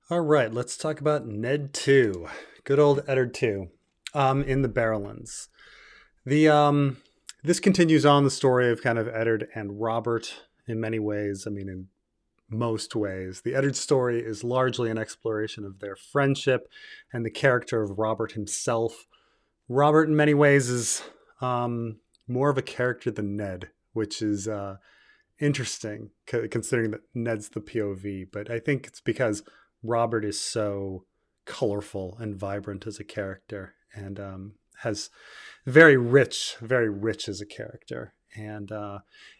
All right, let's talk about Ned 2. Good old Eddard II in the Barrowlands. The This continues on the story of kind of Eddard and Robert in many ways. I mean, in most ways. The Eddard story is largely an exploration of their friendship and the character of Robert himself. Robert, in many ways, is more of a character than Ned, which is interesting considering that Ned's the POV. But I think it's because Robert is so colorful and vibrant as a character and has very rich as a character. And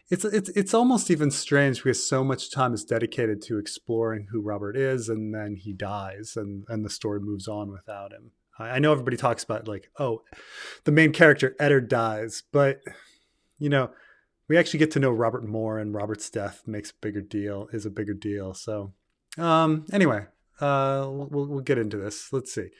it's almost even strange because so much time is dedicated to exploring who Robert is, and then he dies, and the story moves on without him. I know everybody talks about like, oh, the main character Eddard dies, but you know, we actually get to know Robert more, and Robert's death is a bigger deal. So anyway, we'll get into this. Let's see.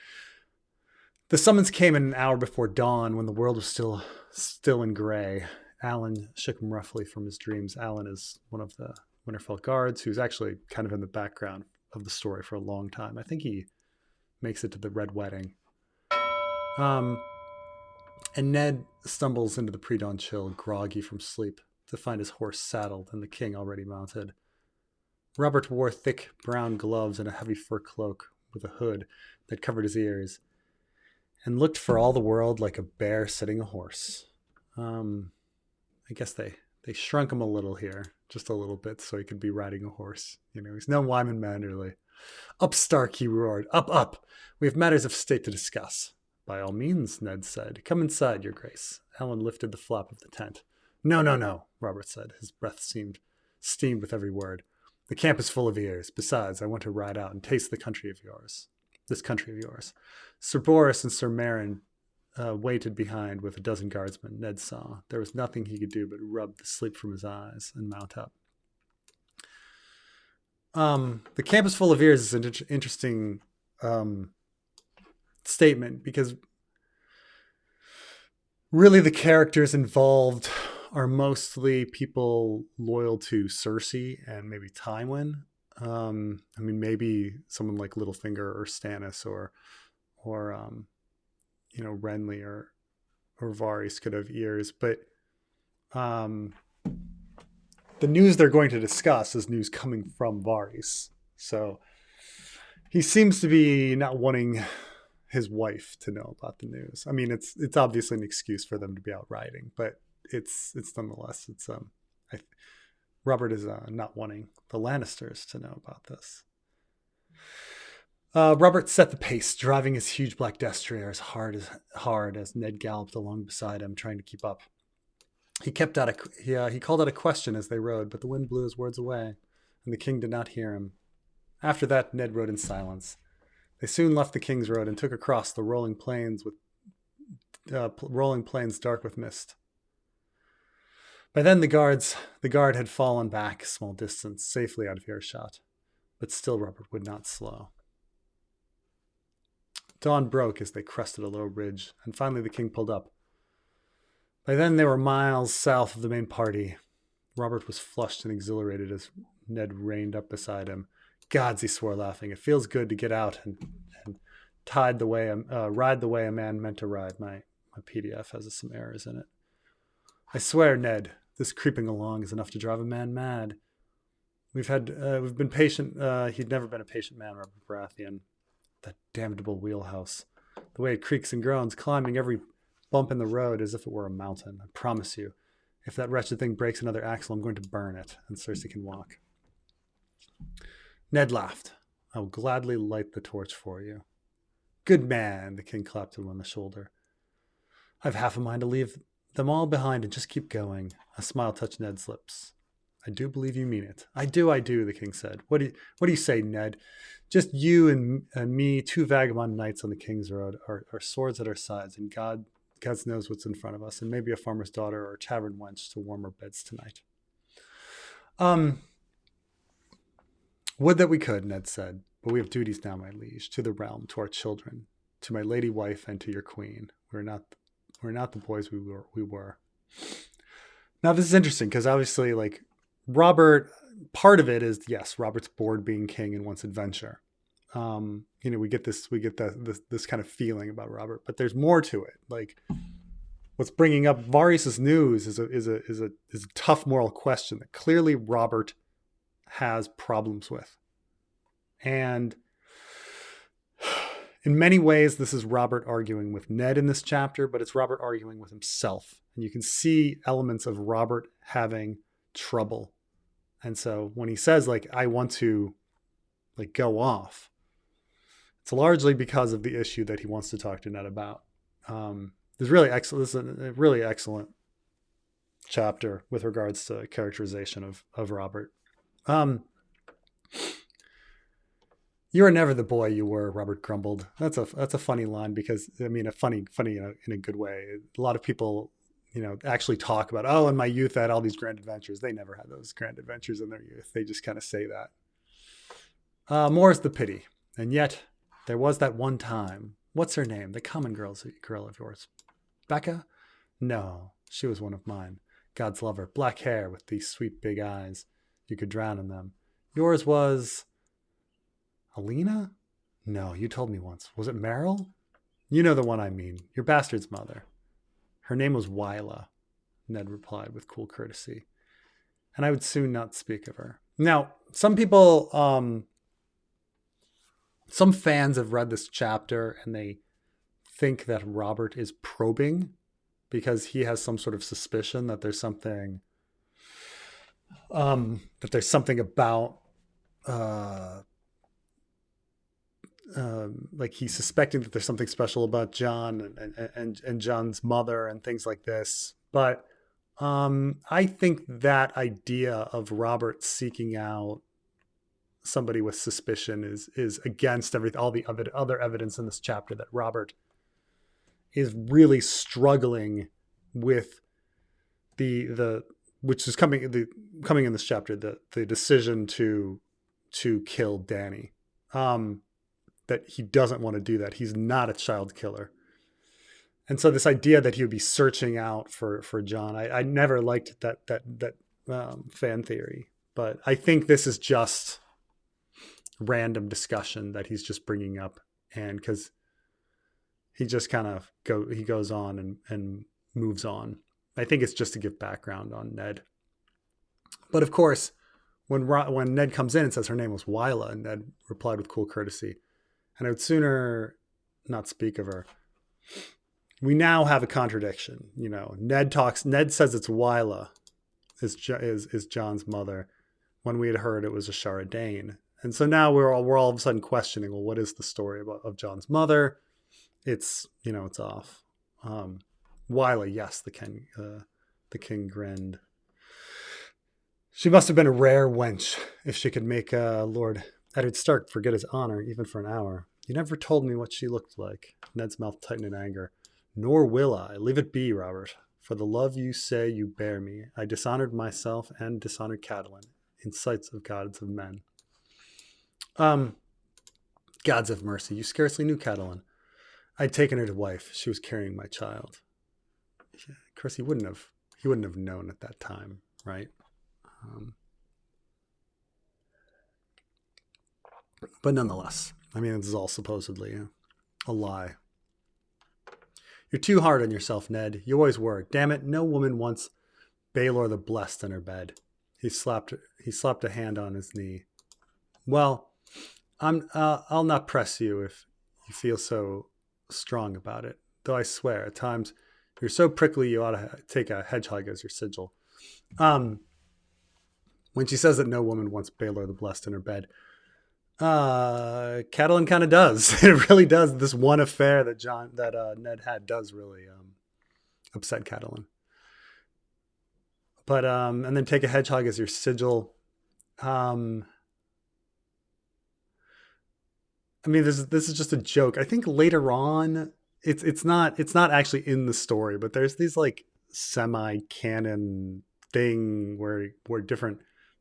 The summons came an hour before dawn when the world was still in gray. Alan shook him roughly from his dreams. Alan is one of the Winterfell guards who's actually kind of in the background of the story for a long time. I think he makes it to the Red Wedding. Um, and Ned stumbles into the pre-dawn chill, groggy from sleep, to find his horse saddled and the king already mounted. Robert wore thick brown gloves and a heavy fur cloak with a hood that covered his ears, and looked for all the world like a bear sitting a horse. I guess they shrunk him a little here, just a little bit, so he could be riding a horse. You know, he's no Wyman Manderley. Up, Stark, he roared. Up, up! We have matters of state to discuss. By all means, Ned said. Come inside, your grace. Alan lifted the flap of the tent. No, no, no, Robert said. His breath steamed with every word. The camp is full of ears. Besides, I want to ride out and taste this country of yours. Sir Boris and Sir Meryn waited behind with a dozen guardsmen. Ned saw. There was nothing he could do but rub the sleep from his eyes and mount up. The camp is full of ears is an interesting statement because really the characters involved are mostly people loyal to Cersei and maybe Tywin. I mean, maybe someone like Littlefinger or Stannis or Renly or Varys could have ears, but the news they're going to discuss is news coming from Varys. So he seems to be not wanting his wife to know about the news. I mean, it's obviously an excuse for them to be out riding, but it's nonetheless Robert is not wanting the Lannisters to know about this. Robert set the pace, driving his huge black destrier as hard as Ned galloped along beside him, trying to keep up. He called out a question as they rode, but the wind blew his words away, and the king did not hear him. After that, Ned rode in silence. They soon left the King's Road and took across the rolling plains dark with mist. By then, the guard had fallen back a small distance, safely out of earshot, but still Robert would not slow. Dawn broke as they crested a low ridge, and finally the king pulled up. By then they were miles south of the main party. Robert was flushed and exhilarated as Ned reined up beside him. Gods, he swore, laughing. It feels good to get out and ride the way a man meant to ride. My PDF has some errors in it. I swear, Ned, this creeping along is enough to drive a man mad. We've been patient. He'd never been a patient man, Robert Baratheon. That damnable wheelhouse. The way it creaks and groans, climbing every bump in the road as if it were a mountain. I promise you, if that wretched thing breaks another axle, I'm going to burn it, and Cersei can walk. Ned laughed. I will gladly light the torch for you. Good man, the king clapped him on the shoulder. I've half a mind to leave them all behind and just keep going. A smile touched Ned's lips. I do believe you mean it. I do, the king said. What do you say, Ned? Just you and me, two vagabond knights on the King's Road, our swords at our sides, and God knows what's in front of us, and maybe a farmer's daughter or a tavern wench to warm our beds tonight. Would that we could, Ned said, but we have duties now, my liege, to the realm, to our children, to my lady wife, and to your queen. We're not the boys we were. Now this is interesting because obviously, like, Robert, part of it is, yes, Robert's bored being king and wants adventure. We get this kind of feeling about Robert, but there's more to it. Like what's bringing up Varys' news is a tough moral question that clearly Robert has problems with. And in many ways, this is Robert arguing with Ned in this chapter, but it's Robert arguing with himself. And you can see elements of Robert having trouble. And so when he says, like, I want to like go off, it's largely because of the issue that he wants to talk to Ned about. This is a really excellent chapter with regards to characterization of Robert. You are never the boy you were, Robert grumbled. That's a funny line because, I mean, funny in a good way. A lot of people, actually talk about, oh, in my youth I had all these grand adventures. They never had those grand adventures in their youth. They just kind of say that. More's the pity. And yet there was that one time. What's her name? The common girl of yours. Becca? No, she was one of mine. God's lover. Black hair with these sweet big eyes. You could drown in them. Yours was... Alina? No, you told me once. Was it Meryl? You know the one I mean. Your bastard's mother. Her name was Wyla, Ned replied with cool courtesy. And I would soon not speak of her. Now, some people, some fans have read this chapter and they think that Robert is probing because he has some sort of suspicion that there's something, about, like he's suspecting that there's something special about John and John's mother and things like this. But I think that idea of Robert seeking out somebody with suspicion is against all the other evidence in this chapter that Robert is really struggling with which is coming in this chapter, the decision to kill Dany. That he doesn't want to do that. He's not a child killer. And so this idea that he would be searching out for John, I never liked that fan theory, but I think this is just random discussion that he's just bringing up. And cause he just kind of goes on and moves on. I think it's just to give background on Ned. But of course, when Ned comes in and says her name was Wyla, and Ned replied with cool courtesy, and I would sooner not speak of her. We now have a contradiction. Ned says it's Wyla is John's mother when we had heard it was Ashara Dane. And so now we're all of a sudden questioning, well, what is the story of John's mother? It's off. Wyla, yes, the king grinned. She must have been a rare wench if she could make Lord Eddard Stark forget his honor even for an hour. You never told me what she looked like. Ned's mouth tightened in anger. Nor will I. Leave it be, Robert. For the love you say you bear me, I dishonored myself and dishonored Catelyn in sights of gods of men. Gods of mercy, you scarcely knew Catelyn. I'd taken her to wife. She was carrying my child. Of course, he wouldn't have known at that time, right? But nonetheless, I mean, this is all supposedly a lie. You're too hard on yourself, Ned. You always were. Damn it, no woman wants Baelor the Blessed in her bed. He slapped a hand on his knee. Well, I'll not press you if you feel so strong about it. Though I swear, at times you're so prickly you ought to take a hedgehog as your sigil. When she says that no woman wants Baelor the Blessed in her bed, Catelyn kind of does. It really does. This one affair that Ned had does really upset Catelyn. But and then take a hedgehog as your sigil. I mean, this is just a joke. I think later on, it's not actually in the story, but there's these like semi-canon thing where different,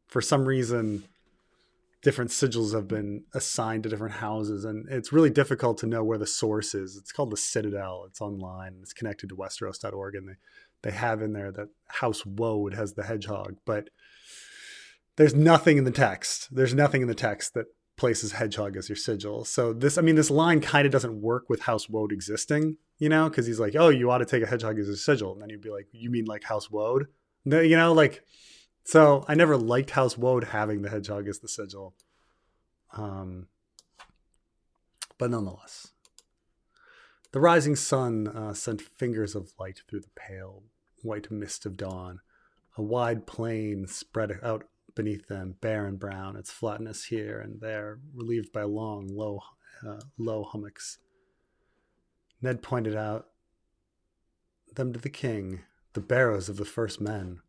for some reason, different sigils have been assigned to different houses, and it's really difficult to know where the source is. It's called the Citadel. It's online. It's connected to Westeros.org, and they have in there that House Woad has the hedgehog, but there's nothing in the text. There's nothing in the text that place his hedgehog as your sigil. So this line kind of doesn't work with House Woad existing, because he's like, oh, you ought to take a hedgehog as a sigil. And then you'd be like, you mean like House Woad? So I never liked House Woad having the hedgehog as the sigil. But nonetheless, the rising sun sent fingers of light through the pale white mist of dawn. A wide plain spread out beneath them, bare and brown, its flatness here and there, relieved by long, low hummocks. Ned pointed out them to the king, the barrows of the first men.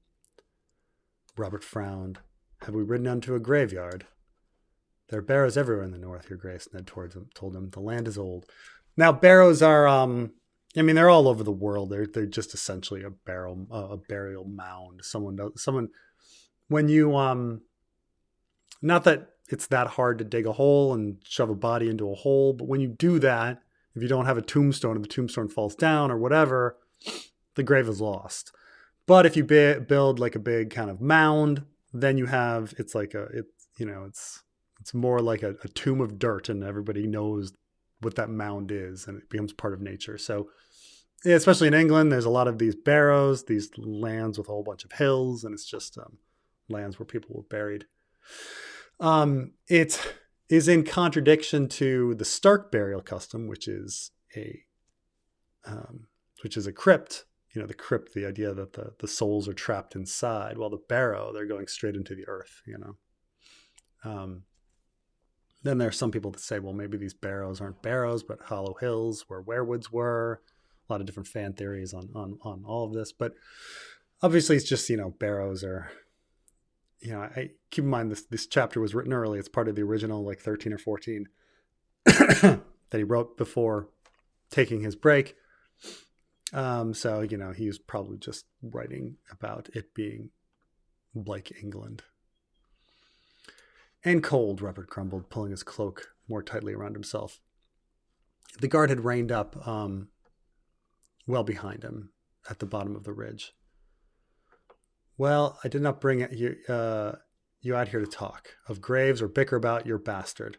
Robert frowned. Have we ridden onto a graveyard? There are barrows everywhere in the north, your grace, Ned told him. The land is old. Now, barrows are, they're all over the world. They're just essentially a burial mound. When you, not that it's that hard to dig a hole and shove a body into a hole, but when you do that, if you don't have a tombstone and the tombstone falls down or whatever, the grave is lost. But if you build like a big kind of mound, then you have, it's more like a tomb of dirt, and everybody knows what that mound is, and it becomes part of nature. So especially in England, there's a lot of these barrows, these lands with a whole bunch of hills, and it's just lands where people were buried. It is in contradiction to the Stark burial custom, which is a crypt. The crypt, the idea that the souls are trapped inside, while the barrow, they're going straight into the earth. Then there are some people that say, well, maybe these barrows aren't barrows, but hollow hills where werewoods were. A lot of different fan theories on all of this. But obviously it's just, barrows are, I keep in mind this chapter was written early. It's part of the original, like 13 or 14 that he wrote before taking his break. So, he was probably just writing about it being like England. And cold, Robert grumbled, pulling his cloak more tightly around himself. The guard had reined up well behind him at the bottom of the ridge. Well, I did not bring you out here to talk of graves or bicker about your bastard.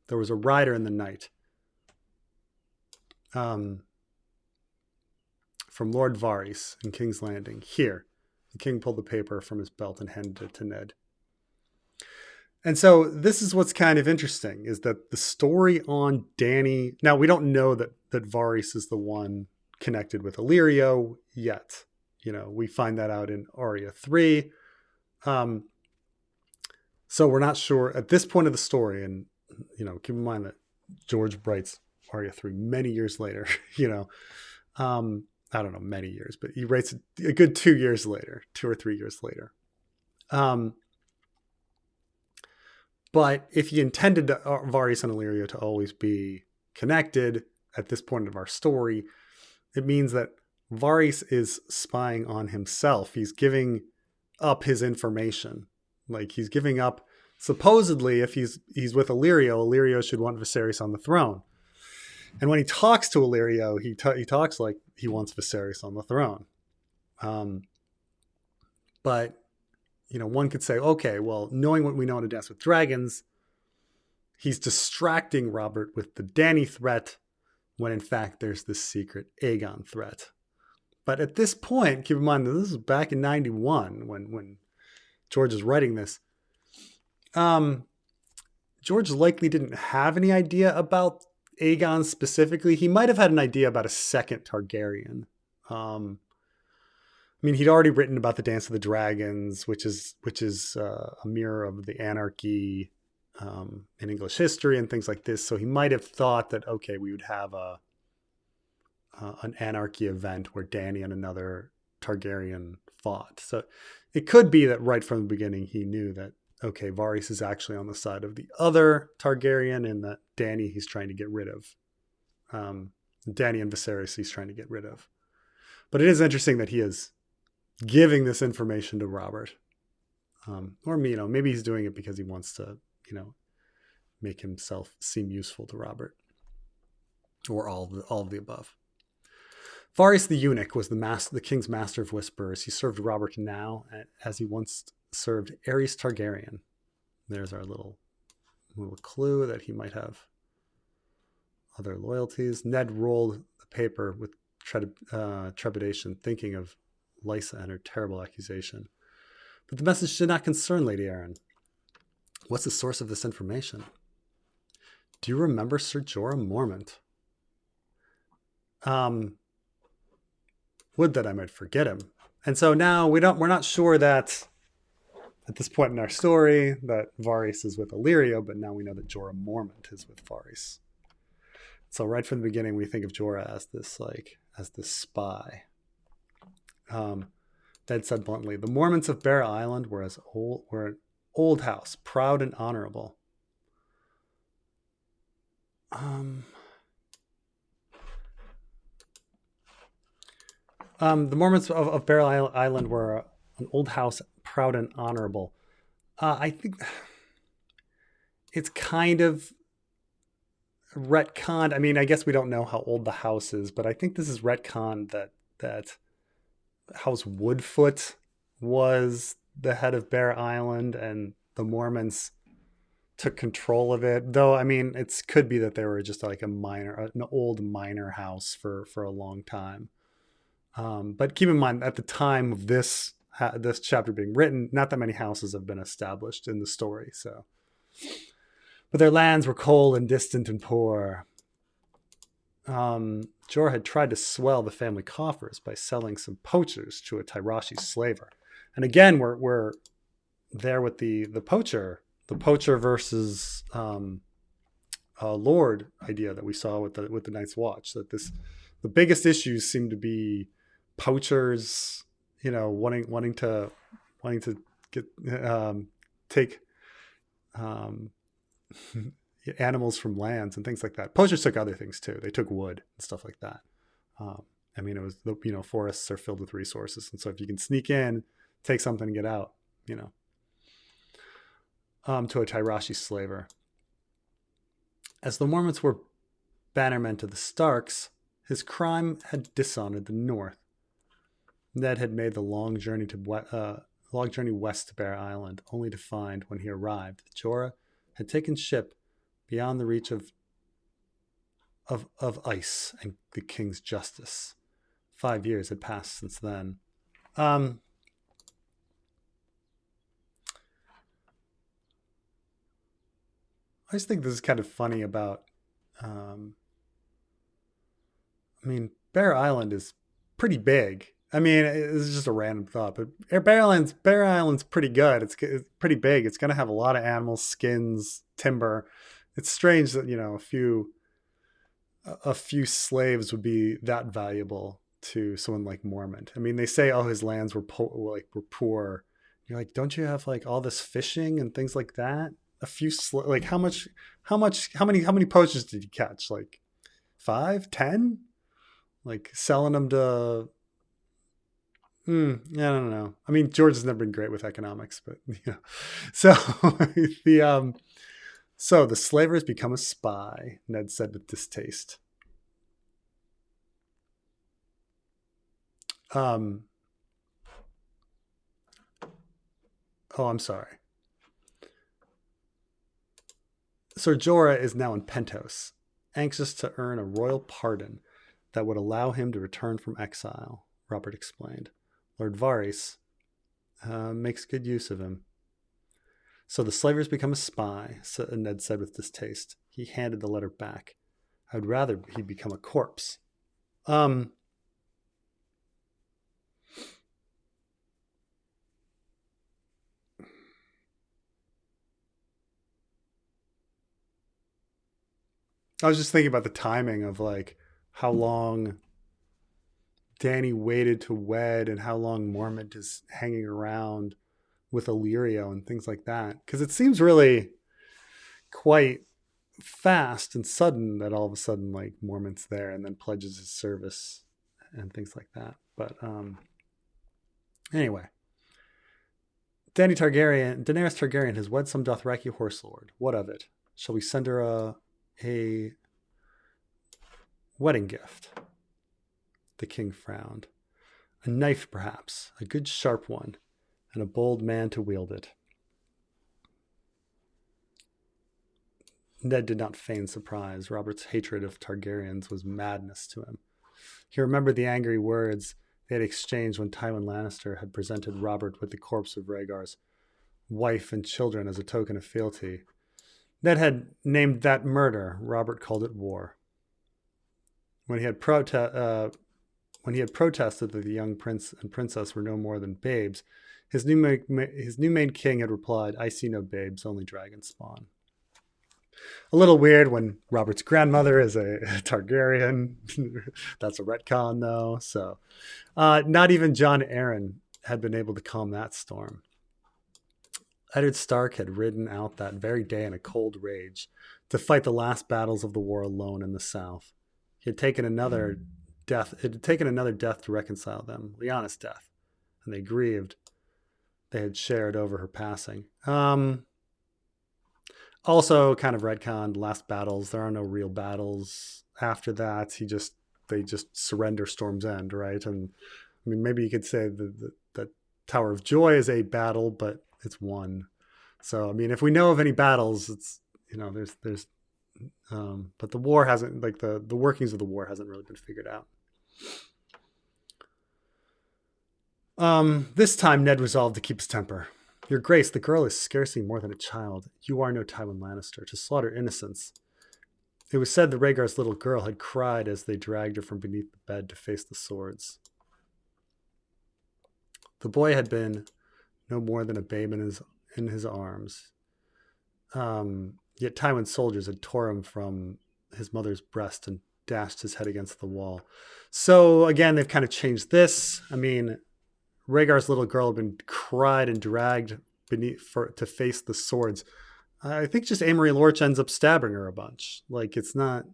There was a rider in the night. From Lord Varys in King's Landing. Here. The king pulled the paper from his belt and handed it to Ned. And so this is what's kind of interesting, is that the story on Dany... Now, we don't know that Varys is the one connected with Illyrio yet. We find that out in Arya 3. So we're not sure at this point of the story. And, keep in mind that George writes Arya 3 many years later, I don't know, many years, but he writes a good 2 years later, 2 or 3 years later. But if he intended Varys and Illyrio to always be connected at this point of our story, it means that Varys is spying on himself. He's giving up his information. Like, he's giving up, supposedly, if he's with Illyrio should want Viserys on the throne. And when he talks to Illyrio, he talks like he wants Viserys on the throne. But, one could say, okay, well, knowing what we know in A Dance with Dragons, he's distracting Robert with the Dany threat when, in fact, there's this secret Aegon threat. But at this point, keep in mind that this is back in 91 when George is writing this. George likely didn't have any idea about Aegon specifically. He might have had an idea about a second Targaryen. He'd already written about the Dance of the Dragons, which is a mirror of the anarchy in English history and things like this. So he might have thought that, okay, we would have an anarchy event where Dany and another Targaryen fought. So it could be that right from the beginning he knew that, okay, Varys is actually on the side of the other Targaryen, and that Dany he's trying to get rid of. Dany and Viserys he's trying to get rid of. But it is interesting that he is giving this information to Robert. Or, maybe he's doing it because he wants to, make himself seem useful to Robert. Or all of the above. Varys the eunuch was the king's master of whisperers. He served Robert now as he once served Aerys Targaryen. There's our little a little clue that he might have other loyalties. Ned rolled the paper with trepidation, thinking of Lysa and her terrible accusation. But the message did not concern Lady Arryn. What's the source of this information? Do you remember Sir Jorah Mormont? Would that I might forget him. And so now we're not sure that at this point in our story that Varys is with Illyrio, but now we know that Jorah Mormont is with Varys. So right from the beginning, we think of Jorah as this spy. Ned said bluntly, the Mormonts of Bear Island were an old house, proud and honorable. The Mormons of Bear Island were an old house, proud and honorable. I think it's kind of retconned. I mean, I guess we don't know how old the house is, but I think this is retconned that House Woodfoot was the head of Bear Island and the Mormons took control of it. Though, I mean, it could be that they were just like an old minor house for a long time. But keep in mind, at the time of this chapter being written, not that many houses have been established in the story. So, but their lands were cold and distant and poor. Jorah had tried to swell the family coffers by selling some poachers to a Tyrashi slaver. And again, we're there with the poacher versus Lord idea that we saw with the Night's Watch. That the biggest issues seem to be poachers, wanting to get take animals from lands and things like that. Poachers took other things too. They took wood and stuff like that. I mean, it was forests are filled with resources, and so if you can sneak in, take something, and get out, to a Tyrashi slaver. As the Mormonts were bannermen to the Starks, his crime had dishonored the North. Ned had made the long journey west to Bear Island, only to find, when he arrived, that Jorah had taken ship beyond the reach of ice and the king's justice. 5 years had passed since then. I just think this is kind of funny about, Bear Island is pretty big. I mean, it's just a random thought, but Bear Island's pretty good. It's pretty big. It's going to have a lot of animals, skins, timber. It's strange that, a few slaves would be that valuable to someone like Mormont. I mean, they say, oh, his lands were poor. You're like, don't you have like all this fishing and things like that? A few how many poachers did you catch? Like 5, 10? Like selling them to I don't know. I mean, George has never been great with economics, but So so the slaver has become a spy, Ned said with distaste. Oh, I'm sorry. Sir Jorah is now in Pentos, anxious to earn a royal pardon that would allow him to return from exile, Robert explained. Lord Varys makes good use of him. So the slaver's become a spy, Ned said with distaste. He handed the letter back. I'd rather he become a corpse. I was just thinking about the timing of like how long Dany waited to wed and how long Mormont is hanging around with Illyrio and things like that. Because it seems really quite fast and sudden that all of a sudden like Mormont's there and then pledges his service and things like that. But anyway, Daenerys Targaryen has wed some Dothraki horse lord. What of it? Shall we send her a wedding gift? The king frowned. A knife, perhaps, a good sharp one, and a bold man to wield it. Ned did not feign surprise. Robert's hatred of Targaryens was madness to him. He remembered the angry words they had exchanged when Tywin Lannister had presented Robert with the corpse of Rhaegar's wife and children as a token of fealty. Ned had named that murder. Robert called it war. When he had protested that the young prince and princess were no more than babes, his new made king had replied, "I see no babes, only dragon spawn." A little weird when Robert's grandmother is a Targaryen. That's a retcon, though. So, not even Jon Arryn had been able to calm that storm. Eddard Stark had ridden out that very day in a cold rage to fight the last battles of the war alone in the south. He had taken another death. It had taken another death to reconcile them, Lyanna's death, and they grieved. They had shared over her passing. Also, kind of retconned last battles. There are no real battles after that. They just surrender Storm's End, right? And I mean, maybe you could say that Tower of Joy is a battle, but it's one. So I mean, if we know of any battles, it's there's but the war hasn't, like the workings of the war hasn't really been figured out. This time Ned resolved to keep his temper. "Your Grace, the girl is scarcely more than a child. You are no Tywin Lannister to slaughter innocents." It was said that Rhaegar's little girl had cried as they dragged her from beneath the bed to face the swords. The boy had been no more than a babe in his arms. Yet Tywin's soldiers had tore him from his mother's breast and dashed his head against the wall. So again, they've kind of changed this. I mean, Rhaegar's little girl had been cried and dragged to face the swords. I think just Amory Lorch ends up stabbing her a bunch. Like, it's not,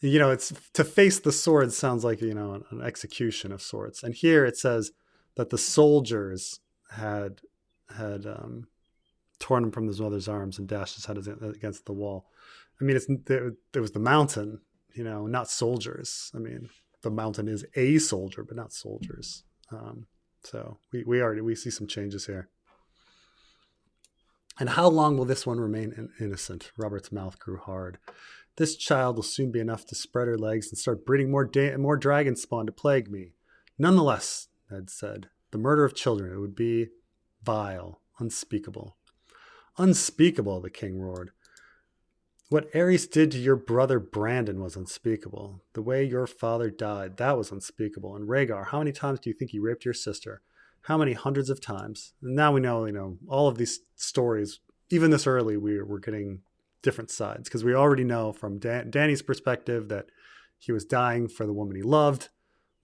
it's to face the swords sounds like, an execution of sorts. And here it says that the soldiers had torn him from his mother's arms and dashed his head against the wall. I mean, it was the mountain, not soldiers. I mean, the mountain is a soldier, but not soldiers. So we see some changes here. "And how long will this one remain innocent?" Robert's mouth grew hard. "This child will soon be enough to spread her legs and start breeding more dragon spawn to plague me. Nonetheless," Ned said, "the murder of children, it would be vile, unspeakable." "Unspeakable," the king roared. "What Aerys did to your brother Brandon was unspeakable. The way your father died, that was unspeakable. And Rhaegar, how many times do you think he raped your sister? How many hundreds of times?" And now we know, all of these stories, even this early, we're getting different sides, because we already know from Dany's perspective that he was dying for the woman he loved,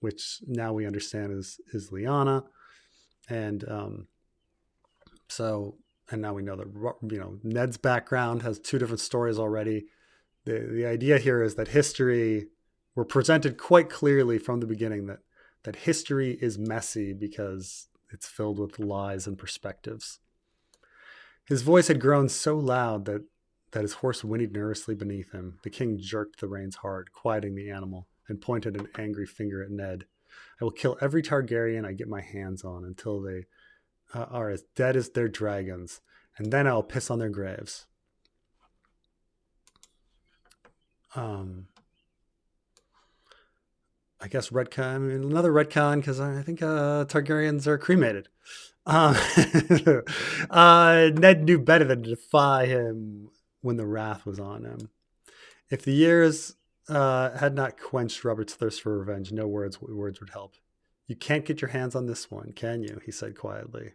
which now we understand is Lyanna. And and now we know that Ned's background has two different stories already. The idea here is that history, we're presented quite clearly from the beginning that history is messy because it's filled with lies and perspectives. His voice had grown so loud that his horse whinnied nervously beneath him. The king jerked the reins hard, quieting the animal, and pointed an angry finger at Ned. "I will kill every Targaryen I get my hands on until they are as dead as their dragons, and then I'll piss on their graves." I guess another retcon, because I think Targaryens are cremated. Ned knew better than to defy him when the wrath was on him. If the years had not quenched Robert's thirst for revenge, no words would help. "You can't get your hands on this one, can you?" he said quietly.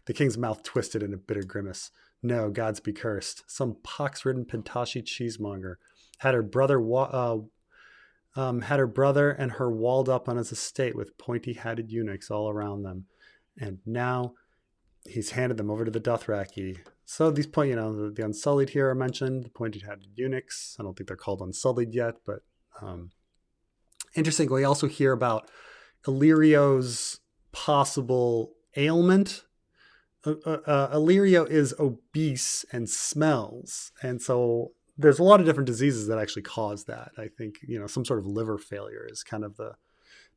The king's mouth twisted in a bitter grimace. "No, gods be cursed. Some pox-ridden Pentashi cheesemonger had her brother and her walled up on his estate with pointy-hatted eunuchs all around them, and now he's handed them over to the Dothraki." So these the Unsullied here are mentioned, the pointy-hatted eunuchs. I don't think they're called Unsullied yet, but interesting. We also hear about Illyrio's possible ailment. Illyrio is obese and smells, and so there's a lot of different diseases that actually cause that. I think some sort of liver failure is kind of the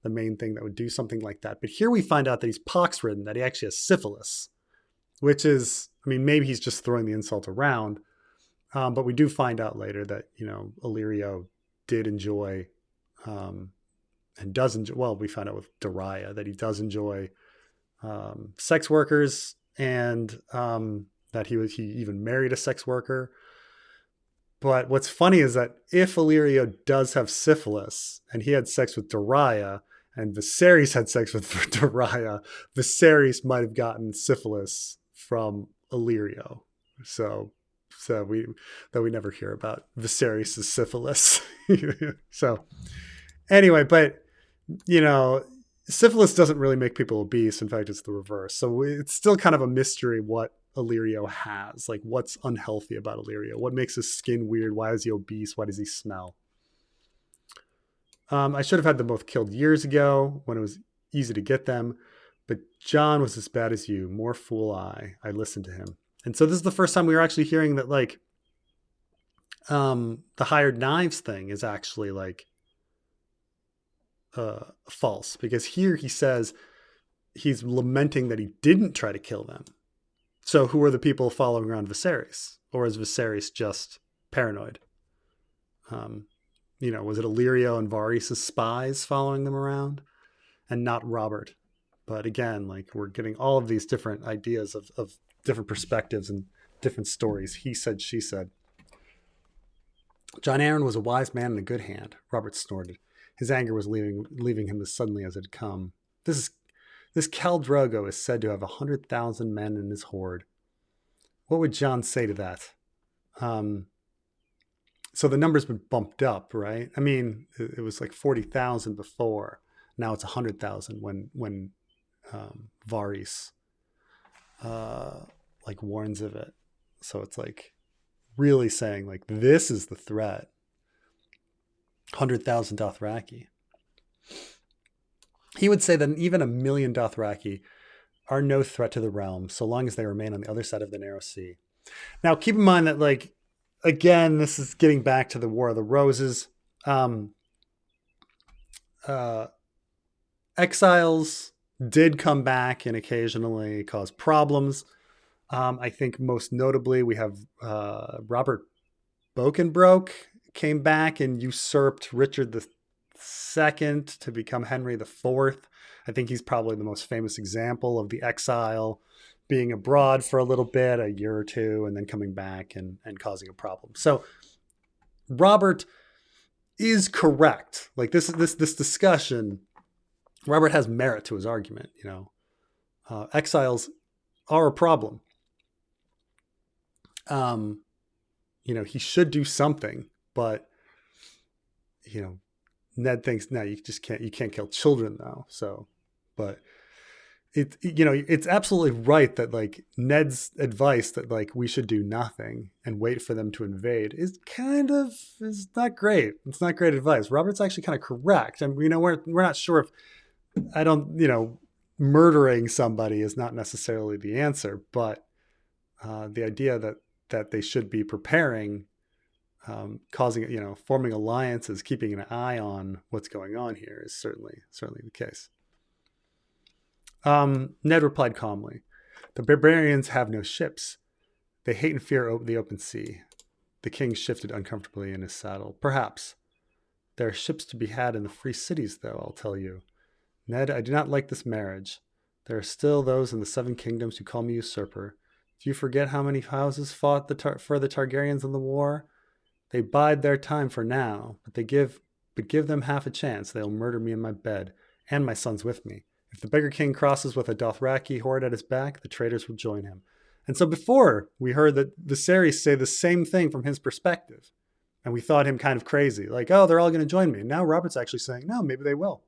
main thing that would do something like that. But here we find out that he's pox-ridden, that he actually has syphilis, which is I mean, maybe he's just throwing the insult around, but we do find out later that, you know, Illyrio did enjoy and does enjoy, well, we find out with Daria that he does enjoy sex workers, and that he even married a sex worker. But what's funny is that if Illyrio does have syphilis and he had sex with Daria and Viserys had sex with Daria, Viserys might have gotten syphilis from Illyrio. So we never hear about Viserys' syphilis. So anyway, but you know, syphilis doesn't really make people obese. In fact, it's the reverse. So it's still kind of a mystery what Illyrio has. Like, what's unhealthy about Illyrio? What makes his skin weird? Why is he obese? Why does he smell? I should have had them both killed years ago when it was easy to get them. But Jon was as bad as you. More fool I. I listened to him. And so this is the first time we were actually hearing that, like, the hired knives thing is actually like false, because here he says he's lamenting that he didn't try to kill them. So who are the people following around Viserys? Or is Viserys just paranoid? You know, was it Illyrio and Varys' spies following them around and not Robert? But again, like, we're getting all of these different ideas of different perspectives and different stories. He said, she said. Jon Arryn was a wise man and a good hand, Robert snorted. His anger was leaving him as suddenly as it had come. This Khal Drogo is said to have 100,000 men in his horde. What would Jon say to that? So the number's been bumped up, right? I mean, it was like 40,000 before. Now it's 100,000 when Varys like warns of it. So it's like really saying, like, this is the threat. 100,000 Dothraki. He would say that even 1,000,000 Dothraki are no threat to the realm so long as they remain on the other side of the narrow sea. Now, keep in mind that, like, again, this is getting back to the War of the Roses. Exiles did come back and occasionally cause problems. I think most notably we have Robert Bokenbroke came back and usurped Richard II to become Henry IV. I think he's probably the most famous example of the exile, being abroad for a little bit, a year or two, and then coming back and causing a problem. So Robert is correct. Like, this discussion, Robert has merit to his argument. You know, exiles are a problem. You know, he should do something, but, you know, Ned thinks, no, you can't kill children though. So, but you know, it's absolutely right that, like, Ned's advice that, like, we should do nothing and wait for them to invade is not great. It's not great advice. Robert's actually kind of correct. And, you know, we're not sure if, you know, murdering somebody is not necessarily the answer, but the idea that they should be preparing, causing, you know, forming alliances, keeping an eye on what's going on here is certainly the case. Ned replied calmly, "The barbarians have no ships. They hate and fear the open sea." The king shifted uncomfortably in his saddle. "Perhaps. There are ships to be had in the free cities, though, I'll tell you. Ned, I do not like this marriage. There are still those in the Seven Kingdoms who call me usurper. Do you forget how many houses fought for the Targaryens in the war? They bide their time for now, but give them half a chance. They'll murder me in my bed, and my sons with me. If the beggar king crosses with a Dothraki horde at his back, the traitors will join him." And so before, we heard that Viserys say the same thing from his perspective, and we thought him kind of crazy, like, oh, they're all going to join me. Now Robert's actually saying, no, maybe they will.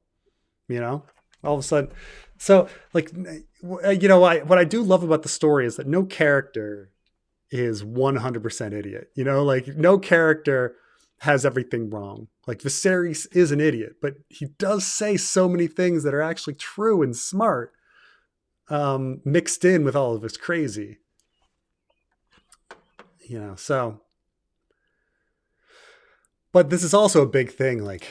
You know, all of a sudden. So, like, you know, what I do love about the story is that no character is 100% idiot. You know, like, no character has everything wrong. Like, Viserys is an idiot, but he does say so many things that are actually true and smart, mixed in with all of his crazy. You know, so. But this is also a big thing. Like,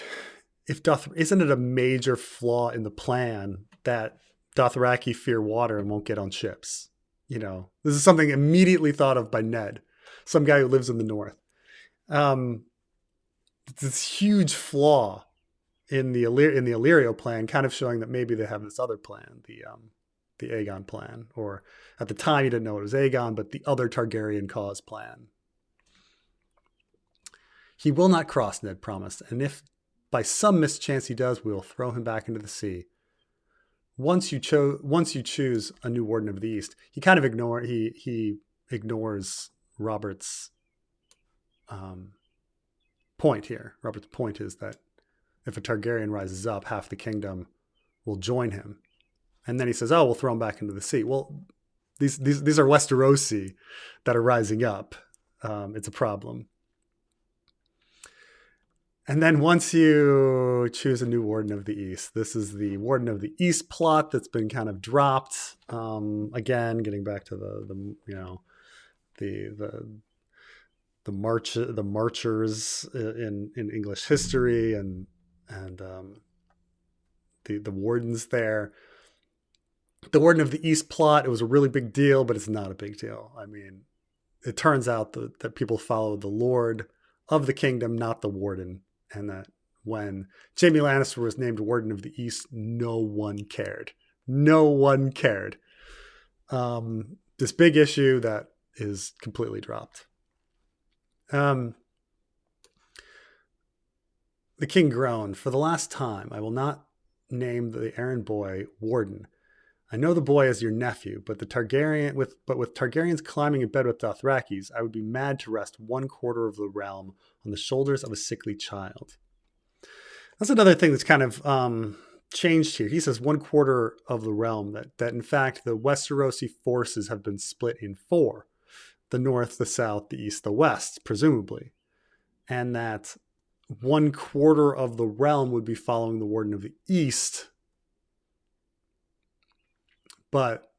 isn't it a major flaw in the plan that Dothraki fear water and won't get on ships? This is something immediately thought of by Ned, some guy who lives in the north. This huge flaw in the Illyrio plan, kind of showing that maybe they have this other plan, the Aegon plan, or at the time you didn't know it was Aegon, but the other Targaryen cause plan. He will not cross, Ned promised, and if by some mischance he does, we will throw him back into the sea. Once you choose a new Warden of the East, he kind of ignores Robert's point here. Robert's point is that if a Targaryen rises up, half the kingdom will join him. And then he says, "Oh, we'll throw him back into the sea." Well, these are Westerosi that are rising up. It's a problem. And then once you choose a new Warden of the East, this is the Warden of the East plot that's been kind of dropped. Again, getting back to the marchers in English history and the wardens there. The Warden of the East plot, it was a really big deal, but it's not a big deal. I mean, it turns out that people follow the Lord of the kingdom, not the Warden. And that when Jaime Lannister was named Warden of the East, no one cared. No one cared. This big issue that is completely dropped. The king groaned. "For the last time, I will not name the errand boy Warden. I know the boy as your nephew, but with Targaryens climbing in bed with Dothrakis, I would be mad to rest 1/4 of the realm on the shoulders of a sickly child." That's another thing that's kind of changed here. He says 1/4 of the realm, that in fact the Westerosi forces have been split in 4. The north, the south, the east, the west, presumably. And that 1/4 of the realm would be following the Warden of the East. But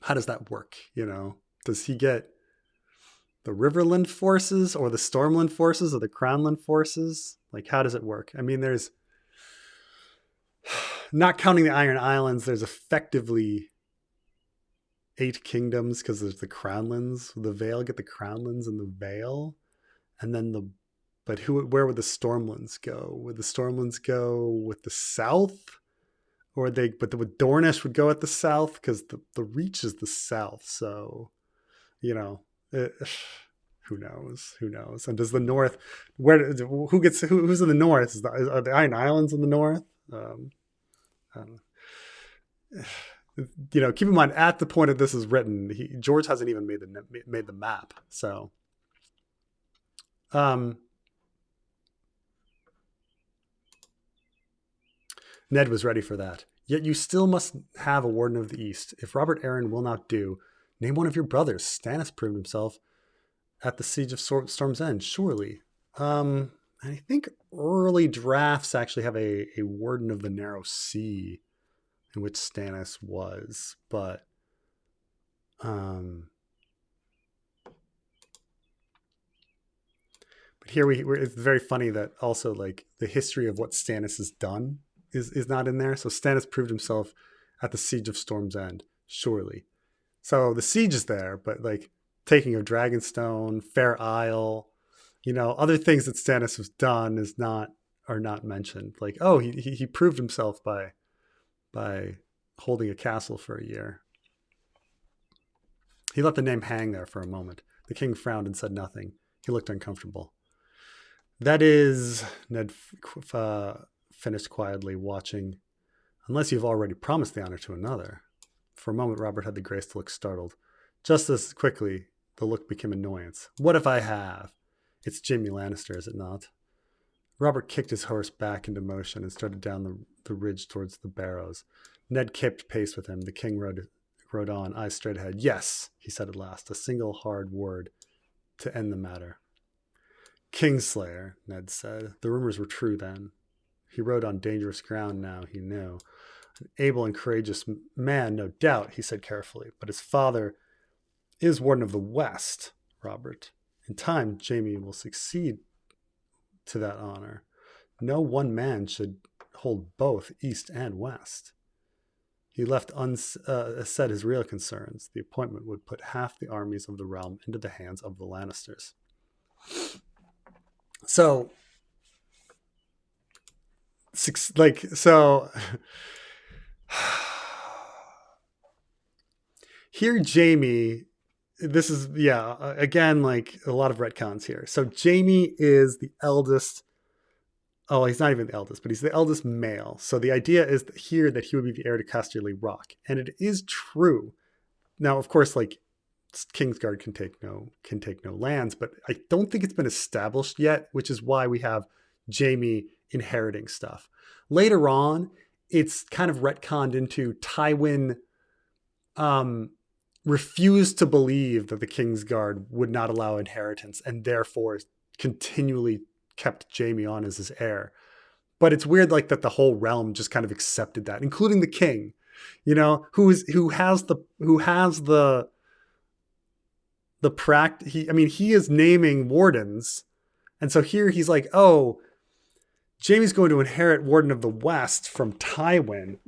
how does that work? Does he get the Riverland forces or the Stormland forces or the Crownland forces? Like, how does it work? I mean, there's, not counting the Iron Islands, there's effectively 8 kingdoms because there's the Crownlands. The Vale get the Crownlands and the Vale. And then where would the Stormlands go? Would the Stormlands go with the south? Or the Dornish would go at the south because the Reach is the south. So, who knows? And does the north, who's in the north? Are the Iron Islands in the north? Keep in mind, at the point that this is written, George hasn't even made the map. So, Ned was ready for that. "Yet you still must have a Warden of the East. If Robert Arryn will not do, name one of your brothers. Stannis proved himself at the Siege of Storm's End, surely." I think early drafts actually have a Warden of the Narrow Sea in which Stannis was, but here it's very funny that also, like, the history of what Stannis has done is not in there. So Stannis proved himself at the Siege of Storm's End, surely. So the siege is there, but like taking of Dragonstone, Fair Isle, other things that Stannis has done are not mentioned. Like, oh, he proved himself by holding a castle for a year. He let the name hang there for a moment. The king frowned and said nothing. He looked uncomfortable. "That is," Ned finished quietly, watching, "unless you've already promised the honor to another." For a moment, Robert had the grace to look startled. Just as quickly, the look became annoyance. "What if I have? It's Jaime Lannister, is it not?" Robert kicked his horse back into motion and started down the ridge towards the barrows. Ned kept pace with him. The king rode on, eyes straight ahead. "Yes," he said at last, a single hard word to end the matter. "Kingslayer," Ned said. The rumors were true then. He rode on dangerous ground now, he knew. "An able and courageous man, no doubt," he said carefully. "But his father is Warden of the West, Robert. In time, Jaime will succeed to that honor. No one man should hold both East and West." He left unsaid his real concerns. The appointment would put half the armies of the realm into the hands of the Lannisters. So, here Jaime, this is, again, like a lot of retcons here. So Jaime is the eldest. Oh, he's not even the eldest, but he's the eldest male. So the idea is that here that he would be the heir to Casterly Rock. And it is true. Now, of course, like Kingsguard can take no lands, but I don't think it's been established yet, which is why we have Jaime inheriting stuff. Later on, it's kind of retconned into Tywin refused to believe that the Kingsguard would not allow inheritance and therefore continually kept Jaime on as his heir. But it's weird, like, that the whole realm just kind of accepted that, including the king, who has the he is naming wardens. And so here he's like, oh, Jaime's going to inherit Warden of the West from Tywin.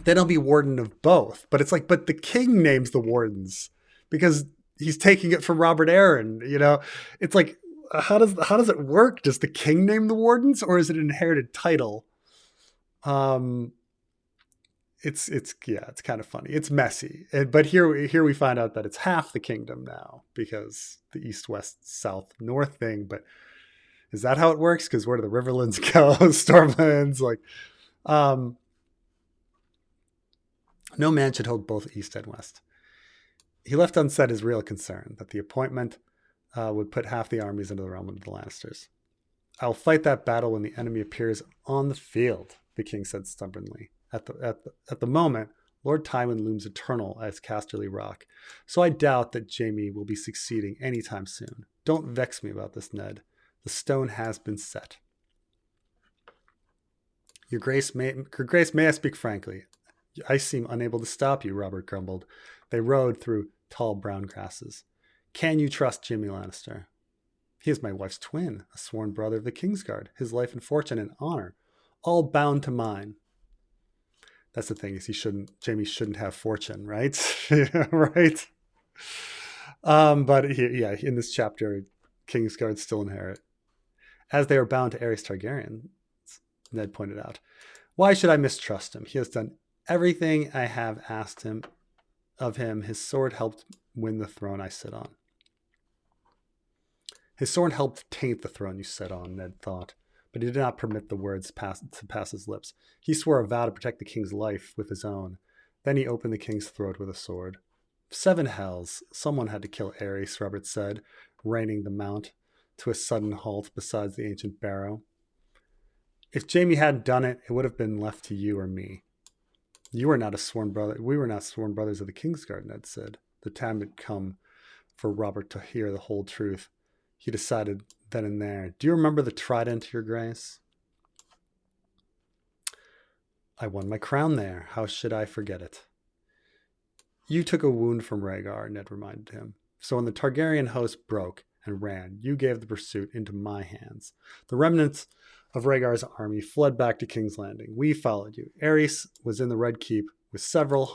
Then I'll be Warden of both. But it's like, but the king names the wardens because he's taking it from Robert Arryn. It's like, how does it work? Does the king name the wardens, or is it an inherited title? It's kind of funny. It's messy. But here we find out that it's half the kingdom now because the east, west, south, north thing. But is that how it works? Because where do the Riverlands go? Stormlands, no man should hold both east and west. He left unsaid his real concern, that the appointment would put half the armies into the realm of the Lannisters. I'll fight that battle when the enemy appears on the field, the king said stubbornly. At the moment, Lord Tywin looms eternal as Casterly Rock, so I doubt that Jaime will be succeeding anytime soon. Don't vex me about this, Ned. The stone has been set. Your Grace, may I speak frankly? I seem unable to stop you, Robert grumbled. They rode through tall brown grasses. Can you trust Jaime Lannister? He is my wife's twin, a sworn brother of the Kingsguard. His life and fortune and honor, all bound to mine. That's the thing, is Jaime shouldn't have fortune, right? Right? But in this chapter, Kingsguard still inherit. As they are bound to Aerys Targaryen, Ned pointed out. Why should I mistrust him? He has done everything I have asked of him. His sword helped win the throne I sit on. His sword helped taint the throne you sit on, Ned thought, but he did not permit the words to pass his lips. He swore a vow to protect the king's life with his own. Then he opened the king's throat with a sword. 7 hells. Someone had to kill Aerys, Robert said, reining the mount to a sudden halt beside the ancient barrow. If Jaime hadn't done it, it would have been left to you or me. You are not a sworn brother. We were not sworn brothers of the Kingsguard, Ned said. The time had come for Robert to hear the whole truth. He decided then and there. Do you remember the trident, Your Grace? I won my crown there. How should I forget it? You took a wound from Rhaegar, Ned reminded him. So when the Targaryen host broke and ran, you gave the pursuit into my hands. The remnants of Rhaegar's army fled back to King's Landing. We followed you. Aerys was in the Red Keep with several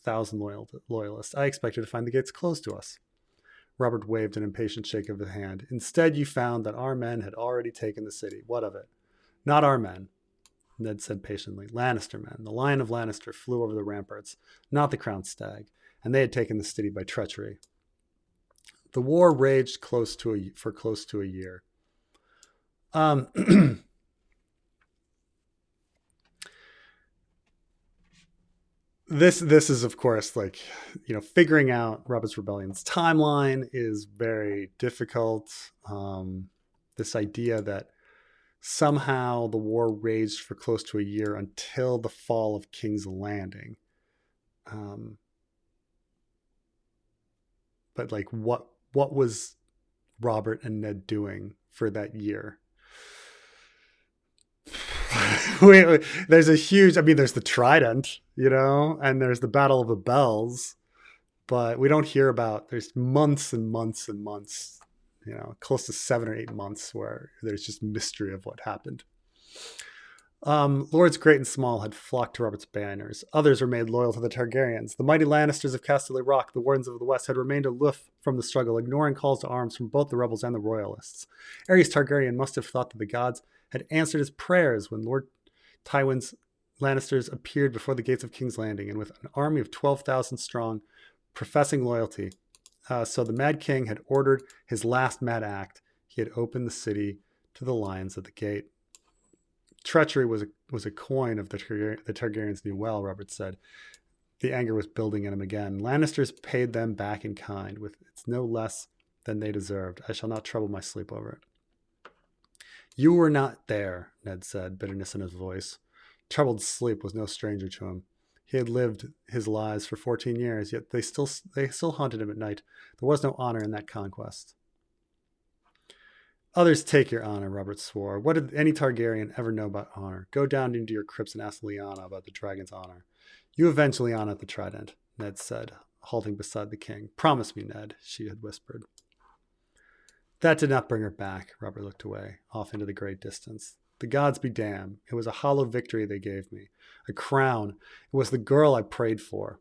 thousand loyalists. I expected to find the gates closed to us. Robert waved an impatient shake of the hand. Instead, you found that our men had already taken the city. What of it? Not our men, Ned said patiently. Lannister men. The Lion of Lannister flew over the ramparts, not the Crowned Stag, and they had taken the city by treachery. The war raged for close to a year. This is, of course, like, figuring out Robert's Rebellion's timeline is very difficult. This idea that somehow the war raged for close to a year until the fall of King's Landing. But like, what was Robert and Ned doing for that year? There's there's the trident, and there's the Battle of the Bells, but we don't hear about, there's months and months and months, close to 7 or 8 months where there's just mystery of what happened. Lords great and small had flocked to Robert's banners. Others were made loyal to the Targaryens. The mighty Lannisters of Casterly Rock, the Wardens of the West, had remained aloof from the struggle, ignoring calls to arms from both the rebels and the royalists. Aerys Targaryen must have thought that the gods had answered his prayers when Lord Tywin's Lannisters appeared before the gates of King's Landing, and with an army of 12,000 strong, professing loyalty. So the Mad King had ordered his last mad act. He had opened the city to the lions at the gate. Treachery was a coin of the Targaryens knew well, Robert said. The anger was building in him again. Lannisters paid them back in kind, with it's no less than they deserved. I shall not trouble my sleep over it. You were not there, Ned said, bitterness in his voice. Troubled sleep was no stranger to him. He had lived his lives for 14 years, yet they still haunted him at night. There was no honor in that conquest. Others take your honor, Robert swore. What did any Targaryen ever know about honor? Go down into your crypts and ask Lyanna about the dragon's honor. You avenge Lyanna at the Trident, Ned said, halting beside the king. Promise me, Ned, she had whispered. That did not bring her back. Robert looked away, off into the great distance. The gods be damned. It was a hollow victory they gave me. A crown. It was the girl I prayed for.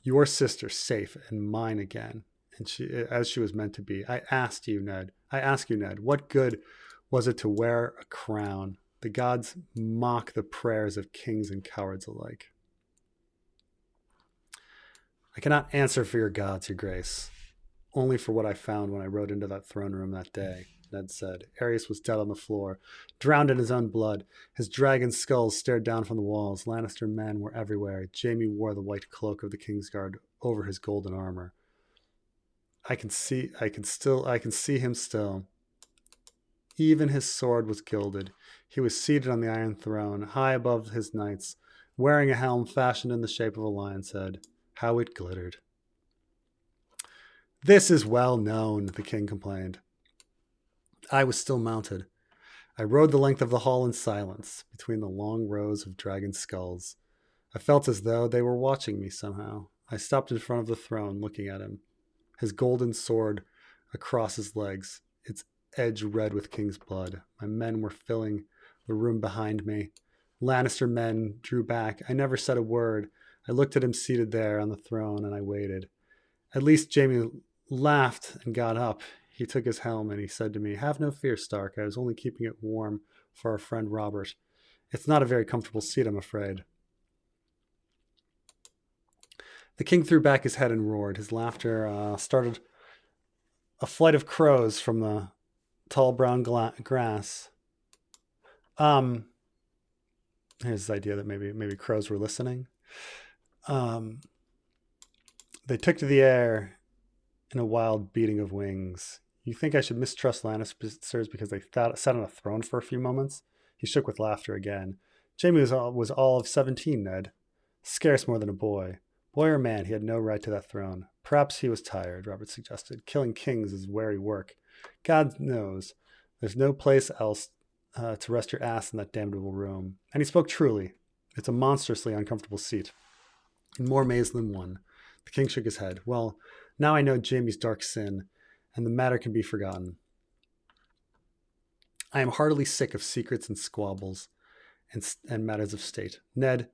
Your sister safe and mine again. And as she was meant to be. I ask you, Ned, what good was it to wear a crown? The gods mock the prayers of kings and cowards alike. I cannot answer for your gods, your grace. Only for what I found when I rode into that throne room that day, Ned said. Aerys was dead on the floor, drowned in his own blood. His dragon skulls stared down from the walls. Lannister men were everywhere. Jaime wore the white cloak of the Kingsguard over his golden armor. I can see him still. Even his sword was gilded. He was seated on the Iron Throne, high above his knights, wearing a helm fashioned in the shape of a lion's head. How it glittered. This is well known, the king complained. I was still mounted. I rode the length of the hall in silence, between the long rows of dragon skulls. I felt as though they were watching me somehow. I stopped in front of the throne, looking at him. His golden sword across his legs, its edge red with king's blood. My men were filling the room behind me. Lannister men drew back. I never said a word. I looked at him seated there on the throne, and I waited. At least Jaime laughed and got up. He took his helm, and he said to me, Have no fear, Stark. I was only keeping it warm for our friend Robert. It's not a very comfortable seat, I'm afraid. The king threw back his head and roared. His laughter started a flight of crows from the tall brown grass. Here's this idea that maybe crows were listening. They took to the air in a wild beating of wings. You think I should mistrust Lannisters because they sat on a throne for a few moments? He shook with laughter again. Jaime was all of 17, Ned. Scarce more than a boy. Boy or man, he had no right to that throne. Perhaps he was tired, Robert suggested. Killing kings is weary work. God knows, there's no place else to rest your ass in that damnable room. And he spoke truly. It's a monstrously uncomfortable seat. In more ways than one. The king shook his head. Well, now I know Jaime's dark sin, and the matter can be forgotten. I am heartily sick of secrets and squabbles and matters of state. Ned,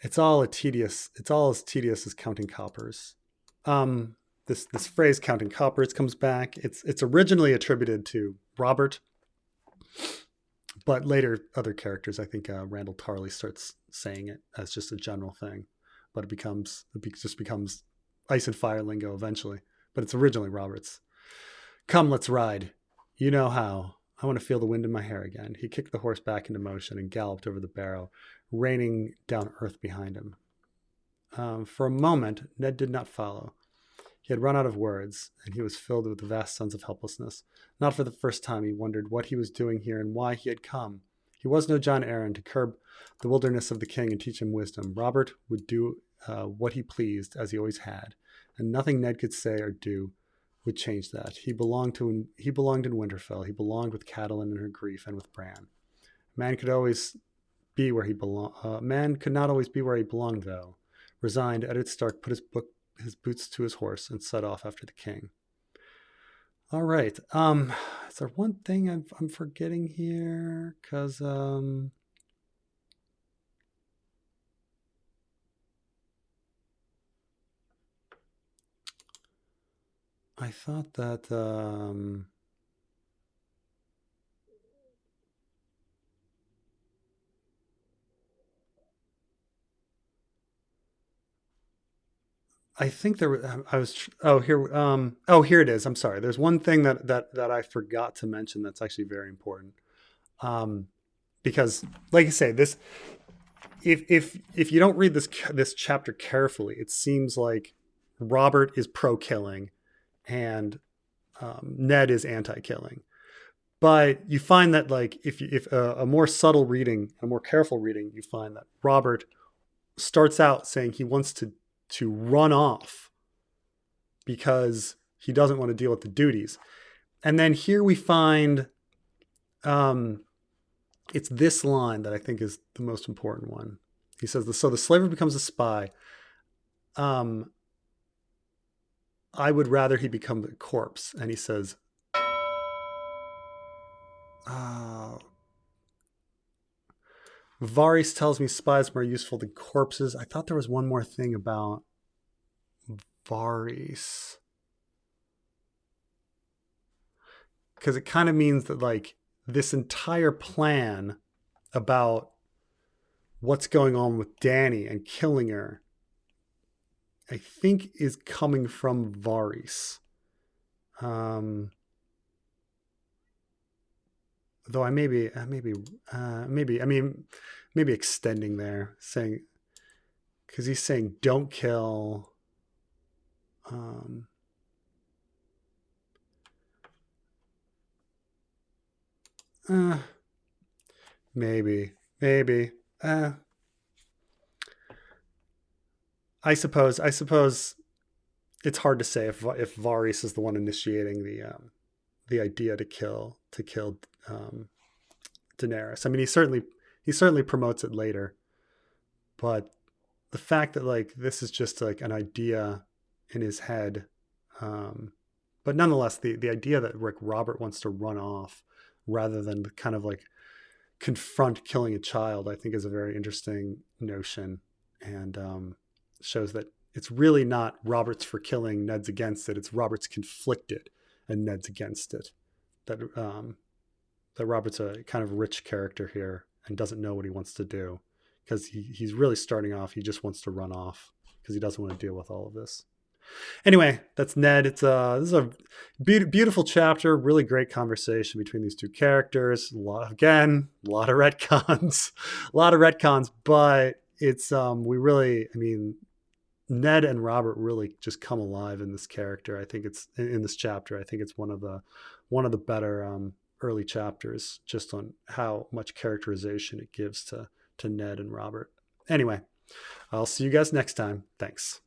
it's all as tedious as counting coppers. This phrase "counting coppers" comes back. It's originally attributed to Robert, but later other characters, I think Randall Tarley starts saying it as just a general thing, but it just becomes ice and fire lingo eventually. But it's originally Robert's. Come, let's ride. You know how. I want to feel the wind in my hair again. He kicked the horse back into motion and galloped over the barrow, raining down earth behind him. For a moment, Ned did not follow. He had run out of words, and he was filled with a vast sense of helplessness. Not for the first time, he wondered what he was doing here and why he had come. He was no Jon Arryn to curb the wilderness of the king and teach him wisdom. Robert would do what he pleased, as he always had, and nothing Ned could say or do would change that. He belonged in Winterfell. He belonged with Catelyn in her grief and with Bran. Man could not always be where he belonged, though. Resigned, Eddard Stark put his boots to his horse and set off after the king. All right. Is there one thing I'm forgetting here? Because I thought that I think there were, I was, oh, here, oh, here it is. I'm sorry. There's one thing that I forgot to mention that's actually very important. Um, because like I say, this, if you don't read this chapter carefully, it seems like Robert is pro killing and Ned is anti killing. But you find that like if a more subtle reading, a more careful reading, you find that Robert starts out saying he wants to run off because he doesn't want to deal with the duties. And then here we find um, it's this line that I think is the most important one. He says, "So the slaver becomes a spy. Um, I would rather he become a corpse." And he says, uh, "Varys tells me spies are more useful than corpses." I thought there was one more thing about Varys because it kind of means that like this entire plan about what's going on with Dany and killing her, I think is coming from Varys. Um, though maybe, I mean, maybe extending there, saying, because he's saying, don't kill. Um, uh, maybe. Uh, I suppose it's hard to say if Varys is the one initiating the idea to kill Daenerys. I mean, he certainly promotes it later, but the fact that like this is just like an idea in his head, um, but nonetheless, the idea that Rick Robert wants to run off rather than kind of like confront killing a child, I think is a very interesting notion, and shows that it's really not Robert's for killing, Ned's against it. It's Robert's conflicted, and Ned's against it. That that Robert's a kind of rich character here and doesn't know what he wants to do because he's really starting off. He just wants to run off because he doesn't want to deal with all of this. Anyway, that's Ned. It's this is a beautiful chapter. Really great conversation between these two characters. A lot of retcons, a lot of retcons, but it's we really, I mean, Ned and Robert really just come alive in this character. I think it's in this chapter. I think it's one of the better early chapters, just on how much characterization it gives to Ned and Robert. Anyway, I'll see you guys next time. Thanks.